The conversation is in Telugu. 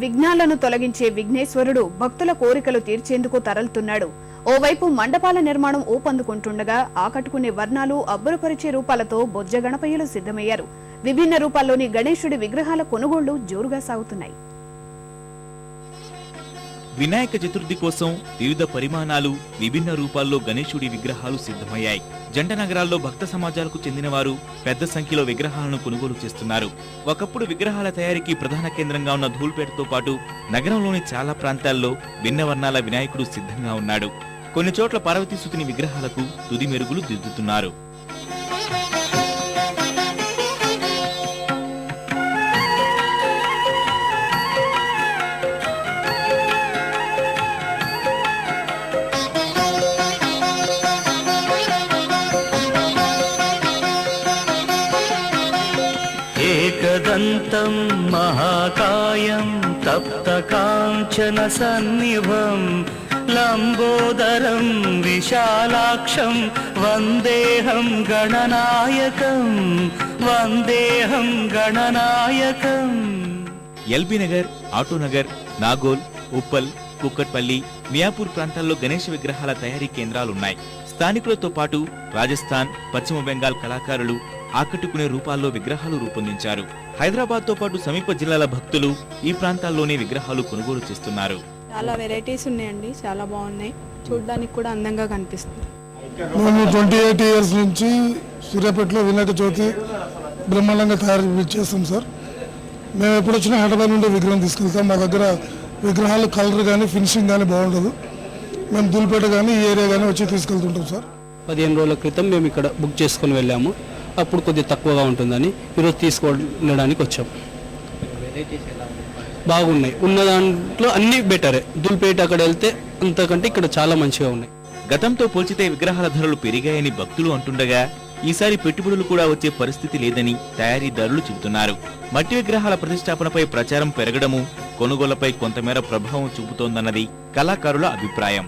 విఘ్నాలను తొలగించే విఘ్నేశ్వరుడు భక్తుల కోరికలు తీర్చేందుకు తరలుతున్నాడు. ఓవైపు మండపాల నిర్మాణం ఊపందుకుంటుండగా ఆకట్టుకునే వర్ణాలు అబ్బురపరిచే రూపాలతో బొజ్జ గణపయ్యలు సిద్ధమయ్యారు. విభిన్న రూపాల్లోని గణేశుడి విగ్రహాల కొనుగోళ్లు జోరుగా సాగుతున్నాయి. వినాయక చతుర్థి కోసం వివిధ పరిమాణాలు, విభిన్న రూపాల్లో గణేశుడి విగ్రహాలు సిద్ధమయ్యాయి. జంట నగరాల్లో భక్త సమాజాలకు చెందిన వారు పెద్ద సంఖ్యలో విగ్రహాలను కొనుగోలు చేస్తున్నారు. ఒకప్పుడు విగ్రహాల తయారీకి ప్రధాన కేంద్రంగా ఉన్న ధూల్పేటతో పాటు నగరంలోని చాలా ప్రాంతాల్లో భిన్న వర్ణాల వినాయకుడు సిద్ధంగా ఉన్నాడు. కొన్ని చోట్ల పార్వతీ సుతుని విగ్రహాలకు తుది మెరుగులు దిద్దుతున్నారు. एकदन्तं महाकायं तप्तकाञ्चन सन्निभं लम्बोदरं विशालाक्षं वन्देऽहं गणनायकम् ఎల్బీ నగర్, ఆటో నగర్, నాగోల్, ఉప్పల్, కుక్కట్పల్లి, మియాపూర్ ప్రాంతాల్లో గణేష విగ్రహాల తయారీ కేంద్రాలున్నాయి. స్థానికులతో పాటు రాజస్థాన్, పశ్చిమ బెంగాల్ కళాకారులు ఆకట్టుకునే రూపాల్లో విగ్రహాలు రూపొందించారు. హైదరాబాద్ తో పాటు సమీప జిల్లాల భక్తులు ఈ ప్రాంతాల్లోనే విగ్రహాలు కొనుగోలు చేస్తున్నారు. చాలా వెరైటీస్ ఉన్నాయండి, చాలా బాగున్నాయి, చూడడానికి కూడా అందంగా కనిపిస్తుంది. మేము 28 ఇయర్స్ నుంచి సూర్యాపేటలో వినాయక చవితి బ్రహ్మాండంగా తయారు చేస్తాం సార్. మేము ఎప్పుడు వచ్చినా హైదరాబాద్ నుండి విగ్రహం తీసుకెళ్తాం. మా దగ్గర విగ్రహాలు కలర్ కానీ ఫినిషింగ్ కానీ బాగుండదు. మేము ధూల్పేట కానీ ఈ ఏరియా కానీ వచ్చి తీసుకెళ్తుంటాం సార్. 15 రోజుల క్రితం మేము ఇక్కడ బుక్ చేసుకుని వెళ్ళాము. అప్పుడు కొద్దిగా తక్కువగా ఉంటుందని ఈరోజు తీసుకెళ్ళడానికి వచ్చాం. బాగున్నాయి, ఉన్న దాంట్లో అన్ని బెటరే. ధూల్పేట అక్కడ వెళ్తే అంతకంటే ఇక్కడ చాలా మంచిగా ఉన్నాయి. గతంతో పోల్చితే విగ్రహాల ధరలు పెరిగాయని భక్తులు అంటుండగా ఈసారి పెట్టుబడులు కూడా వచ్చే పరిస్థితి లేదని తయారీదారులు చెబుతున్నారు. మట్టి విగ్రహాల ప్రతిష్టాపనపై ప్రచారం పెరగడము కొనుగోళ్లపై కొంతమేర ప్రభావం చూపుతోందన్నది కళాకారుల అభిప్రాయం.